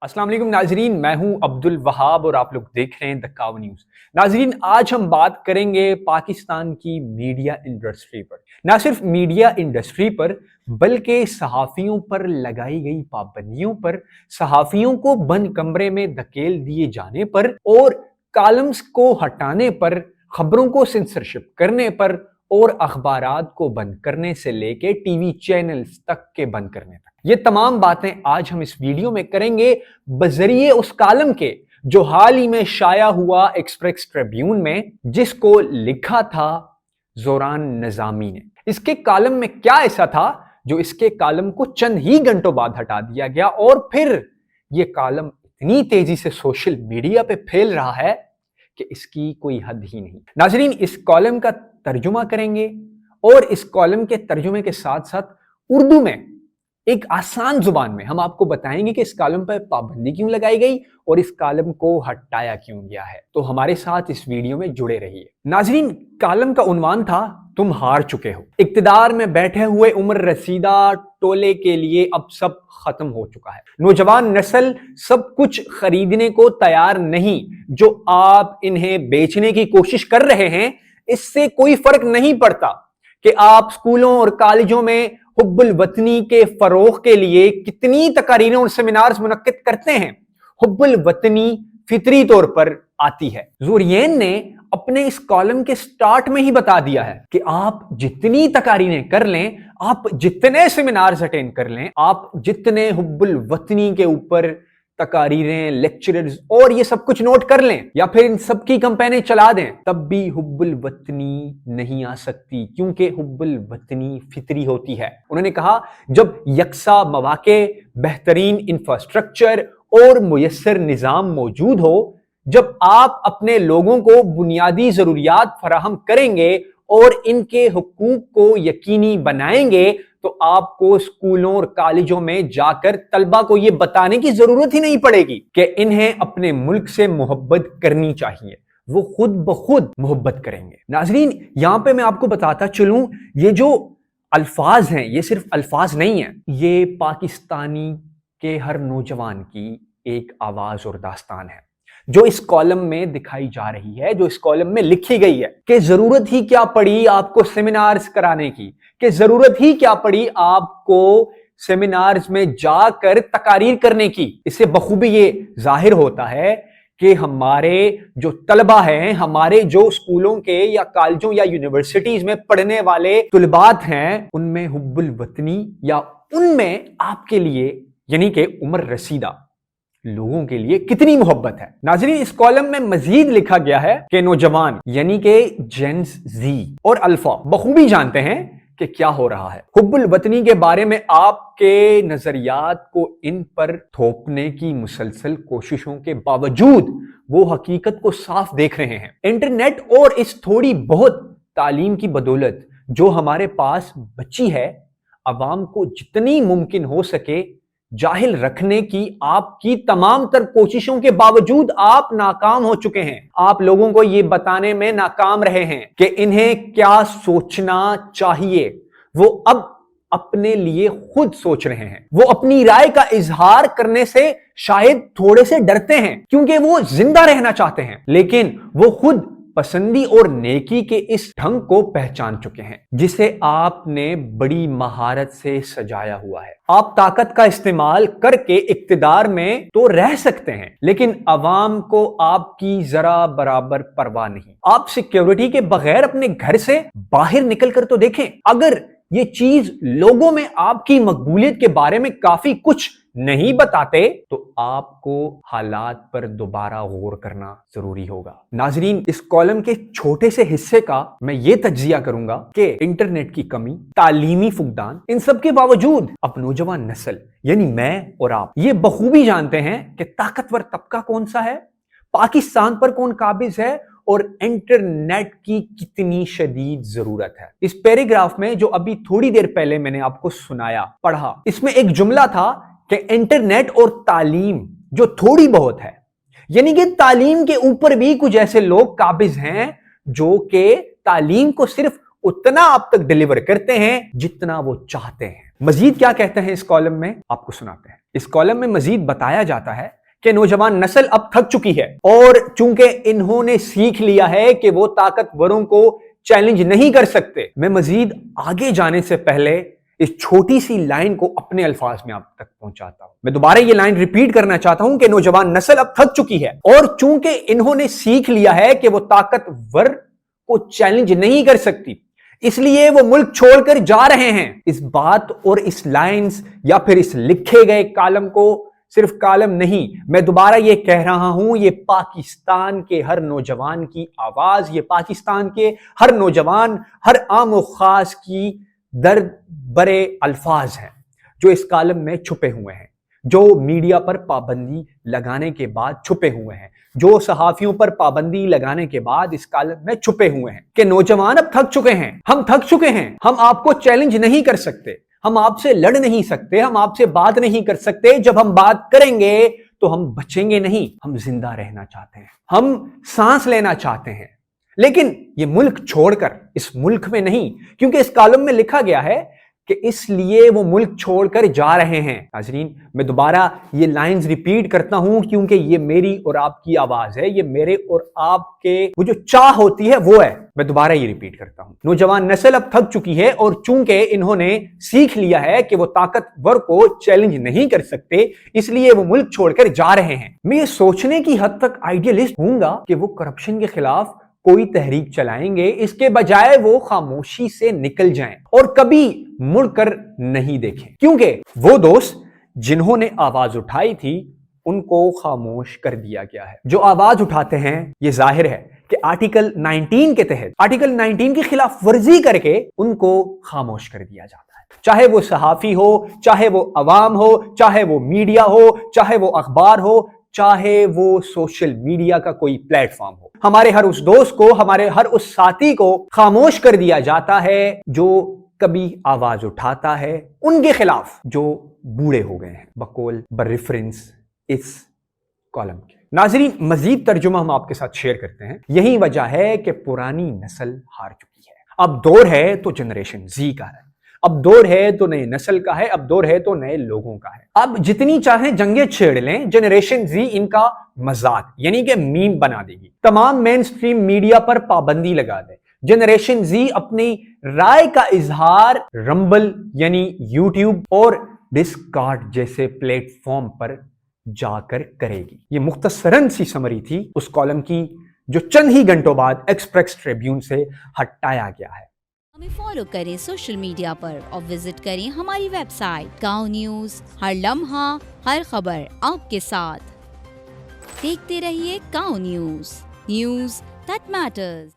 अस्सलाम वालेकुम नाजरीन, मैं हूं अब्दुल वहाब और आप लोग देख रहे हैं द काव न्यूज। नाजरीन, आज हम बात करेंगे पाकिस्तान की मीडिया इंडस्ट्री पर। ना सिर्फ मीडिया इंडस्ट्री पर बल्कि सहाफियों पर लगाई गई पाबंदियों पर, सहाफियों को बंद कमरे में धकेल दिए जाने पर और कॉलम्स को हटाने पर, खबरों को सेंसरशिप करने पर और अखबारात को बंद करने से लेके टीवी चैनल्स तक के बंद करने तक, ये तमाम बातें आज हम इस वीडियो में करेंगे बजरिए उस कॉलम के जो हाल ही में शाया हुआ एक्सप्रेस ट्रिब्यून में, जिसको लिखा था जोरान निजामी ने। इसके कॉलम में क्या ऐसा था जो इसके कॉलम को चंद ही घंटों बाद हटा दिया गया और फिर यह कॉलम इतनी तेजी से सोशल मीडिया पे फैल रहा है कि इसकी कोई हद ही नहीं। नाजरीन, इस कॉलम का तर्जुमा करेंगे और इस कॉलम के तर्जुमे के साथ साथ उर्दू में एक आसान जुबान में हम आपको बताएंगे कि इस कॉलम पर पाबंदी क्यों लगाई गई और इस कॉलम को हटाया क्यों गया है। तो हमारे साथ इस वीडियो में जुड़े रहिए। नाजरीन, कॉलम का उन्वान था तुम हार चुके हो। इक्तिदार में बैठे हुए उम्र रसीदा टोले के लिए अब सब खत्म हो चुका है। नौजवान नस्ल सब कुछ खरीदने को तैयार नहीं। जो आप इन्हें बेचने की कोशिश कर रहे हैं, इससे कोई फर्क नहीं पड़ता कि आप स्कूलों और कॉलेजों में हुब्बुल वतनी के फरोग के लिए कितनी तकारीरें और सेमिनार्स मुनक्किद करते हैं। हुब्बुल वतनी फितरी तौर पर आती है। ज़ुरयैन ने अपने इस कॉलम के स्टार्ट में ही बता दिया है कि आप जितनी तकारीरें कर लें, आप जितने सेमिनार्स अटेंड कर लें, आप जितने हुब्बुल वतनी के ऊपर तकारीरें, लेक्चरर्स और ये सब कुछ नोट कर लें या फिर इन सब की कैंपेनें चला दें, तब भी हुब्बुल वतनी नहीं आ सकती, क्योंकि हुब्बुल वतनी फितरी होती है। उन्होंने कहा, जब यकसा मौके, बेहतरीन इंफ्रास्ट्रक्चर और मुयस्सर निजाम मौजूद हो, जब आप अपने लोगों को बुनियादी जरूरियात फराहम करेंगे और इनके हुकूक को यकीनी बनाएंगे, तो आपको स्कूलों और कॉलेजों में जाकर तलबा को यह बताने की जरूरत ही नहीं पड़ेगी कि इन्हें अपने मुल्क से मोहब्बत करनी चाहिए। वो खुद ब खुद मोहब्बत करेंगे। नाजरीन, यहां पे मैं आपको बताता चलूं, ये जो अल्फाज हैं, ये सिर्फ अल्फाज नहीं है, ये पाकिस्तानी के हर नौजवान की एक आवाज और दास्तान है जो इस कॉलम में दिखाई जा रही है, जो इस कॉलम में लिखी गई है कि जरूरत ही क्या पड़ी आपको सेमिनार्स कराने की, कि जरूरत ही क्या पड़ी आपको सेमिनार्स में जाकर तकारीर करने की। इससे बखूबी ये जाहिर होता है कि हमारे जो तलबा हैं, हमारे जो स्कूलों के या कॉलेजों या यूनिवर्सिटीज में पढ़ने वाले तुलबात हैं, उनमें हुब्बुल वतनी या उनमें आपके लिए यानी कि उम्र रसीदा लोगों के लिए कितनी मोहब्बत है। नाज़रीन, इस कॉलम में मजीद लिखा गया है कि नौजवान यानी कि जेंस जी और अल्फा बखूबी जानते हैं कि क्या हो रहा है। हुब्बुल वतनी के बारे में आपके नजरियात को इन पर थोपने की मुसलसल कोशिशों के बावजूद वो हकीकत को साफ देख रहे हैं। इंटरनेट और इस थोड़ी बहुत तालीम की बदौलत जो हमारे पास बची है, अवाम को जितनी मुमकिन हो सके जाहिल रखने की आपकी तमाम तर कोशिशों के बावजूद आप नाकाम हो चुके हैं। आप लोगों को यह बताने में नाकाम रहे हैं कि इन्हें क्या सोचना चाहिए। वो अब अपने लिए खुद सोच रहे हैं। वो अपनी राय का इजहार करने से शायद थोड़े से डरते हैं, क्योंकि वो जिंदा रहना चाहते हैं, लेकिन वो खुद पसंदी और नेकी के इस ढंग को पहचान चुके हैं जिसे आपने बड़ी महारत से सजाया हुआ है। आप ताकत का इस्तेमाल करके इक्तिदार में तो रह सकते हैं, लेकिन अवाम को आपकी जरा बराबर परवाह नहीं। आप सिक्योरिटी के बगैर अपने घर से बाहर निकल कर तो देखें। अगर ये चीज लोगों में आपकी मकबूलियत के बारे में काफी कुछ नहीं बताते, तो आपको हालात पर दोबारा गौर करना जरूरी होगा। नाजरीन, इस कॉलम के छोटे से हिस्से का मैं ये तज्जिया करूंगा कि इंटरनेट की कमी, तालीमी फुकदान, इन सब के बावजूद अब नौजवान नस्ल यानी मैं और आप ये बखूबी जानते हैं कि ताकतवर तबका कौन सा है, पाकिस्तान पर कौन काबिज है और इंटरनेट की कितनी शदीद जरूरत है। इस पैराग्राफ में जो अभी थोड़ी देर पहले मैंने आपको सुनाया, पढ़ा, इसमें एक जुमला था कि इंटरनेट और तालीम जो थोड़ी बहुत है, यानी कि तालीम के ऊपर भी कुछ ऐसे लोग काबिज हैं जो कि तालीम को सिर्फ उतना आप तक डिलीवर करते हैं जितना वो चाहते हैं। मजीद क्या कहते हैं इस कॉलम में, आपको सुनाते हैं। اس کالم میں مزید بتایا جاتا ہے کہ نوجوان نسل اب تھک چکی ہے اور چونکہ انہوں نے سیکھ لیا ہے کہ وہ طاقتوروں کو چیلنج نہیں کر سکتے۔ میں مزید آگے جانے سے پہلے اس چھوٹی سی لائن کو اپنے الفاظ میں آپ تک پہنچاتا ہوں۔ میں دوبارہ یہ لائن ریپیٹ کرنا چاہتا ہوں کہ نوجوان نسل اب تھک چکی ہے اور چونکہ انہوں نے سیکھ لیا ہے کہ وہ طاقتور کو چیلنج نہیں کر سکتی، اس لیے وہ ملک چھوڑ کر جا رہے ہیں۔ اس بات اور اس لائنز یا پھر اس لکھے گئے کالم کو صرف کالم نہیں، میں دوبارہ یہ کہہ رہا ہوں، یہ پاکستان کے ہر نوجوان کی آواز، یہ پاکستان کے ہر نوجوان، ہر عام و خاص کی درد برے الفاظ ہیں جو اس کالم میں چھپے ہوئے ہیں، جو میڈیا پر پابندی لگانے کے بعد چھپے ہوئے ہیں، جو صحافیوں پر پابندی لگانے کے بعد اس کالم میں چھپے ہوئے ہیں کہ نوجوان اب تھک چکے ہیں، ہم تھک چکے ہیں، ہم آپ کو چیلنج نہیں کر سکتے، ہم آپ سے لڑ نہیں سکتے، ہم آپ سے بات نہیں کر سکتے، جب ہم بات کریں گے تو ہم بچیں گے نہیں، ہم زندہ رہنا چاہتے ہیں، ہم سانس لینا چاہتے ہیں، لیکن یہ ملک چھوڑ کر اس ملک میں نہیں، کیونکہ اس کالم میں لکھا گیا ہے کہ اس لیے وہ ملک چھوڑ کر جا رہے ہیں۔ ناظرین، میں دوبارہ یہ لائنز ریپیٹ کرتا ہوں کیونکہ یہ میری اور آپ کی آواز ہے، یہ میرے اور آپ کے وہ جو چاہ ہوتی ہے وہ ہے۔ میں دوبارہ یہ ریپیٹ کرتا ہوں، نوجوان نسل اب تھک چکی ہے اور چونکہ انہوں نے سیکھ لیا ہے کہ وہ طاقتور کو چیلنج نہیں کر سکتے، اس لیے وہ ملک چھوڑ کر جا رہے ہیں۔ میں یہ سوچنے کی حد تک آئیڈیلسٹ ہوں گا کہ وہ کرپشن کے خلاف کوئی تحریک چلائیں گے، اس کے بجائے وہ خاموشی سے نکل جائیں اور کبھی مڑ کر نہیں دیکھیں، کیونکہ وہ دوست جنہوں نے آواز اٹھائی تھی ان کو خاموش کر دیا گیا ہے۔ جو آواز اٹھاتے ہیں، یہ ظاہر ہے کہ آرٹیکل 19 کے تحت آرٹیکل 19 کی خلاف ورزی کر کے ان کو خاموش کر دیا جاتا ہے، چاہے وہ صحافی ہو، چاہے وہ عوام ہو، چاہے وہ میڈیا ہو، چاہے وہ اخبار ہو، چاہے وہ سوشل میڈیا کا کوئی پلیٹ فارم ہو۔ ہمارے ہر اس دوست کو، ہمارے ہر اس ساتھی کو خاموش کر دیا جاتا ہے جو کبھی آواز اٹھاتا ہے ان کے خلاف جو بوڑھے ہو گئے ہیں، بقول بریفرنس اس کالم کے۔ ناظرین، مزید ترجمہ ہم آپ کے ساتھ شیئر کرتے ہیں۔ یہی وجہ ہے کہ پرانی نسل ہار چکی ہے، اب دور ہے تو جنریشن زی کا ہے، اب دور ہے تو نئے نسل کا ہے، اب دور ہے تو نئے لوگوں کا ہے۔ اب جتنی چاہیں جنگیں چھیڑ لیں، جنریشن زی ان کا مذاق یعنی کہ میم بنا دے گی، تمام مین سٹریم میڈیا پر پابندی لگا دے۔ جنریشن زی اپنی رائے کا اظہار رمبل یعنی یوٹیوب اور ڈسکارڈ جیسے پلیٹ فارم پر جا کر کرے گی۔ یہ مختصراً سی سمری تھی اس کالم کی جو چند ہی گھنٹوں بعد ایکسپریس ٹریبیون سے ہٹایا گیا ہے۔ ہمیں فالو کریں سوشل میڈیا پر اور وزٹ کریں ہماری ویب سائٹ گاؤں نیوز، ہر لمحہ ہر خبر آپ کے ساتھ۔ دیکھتے رہیے گاؤں نیوز، نیوز دیٹ میٹرز۔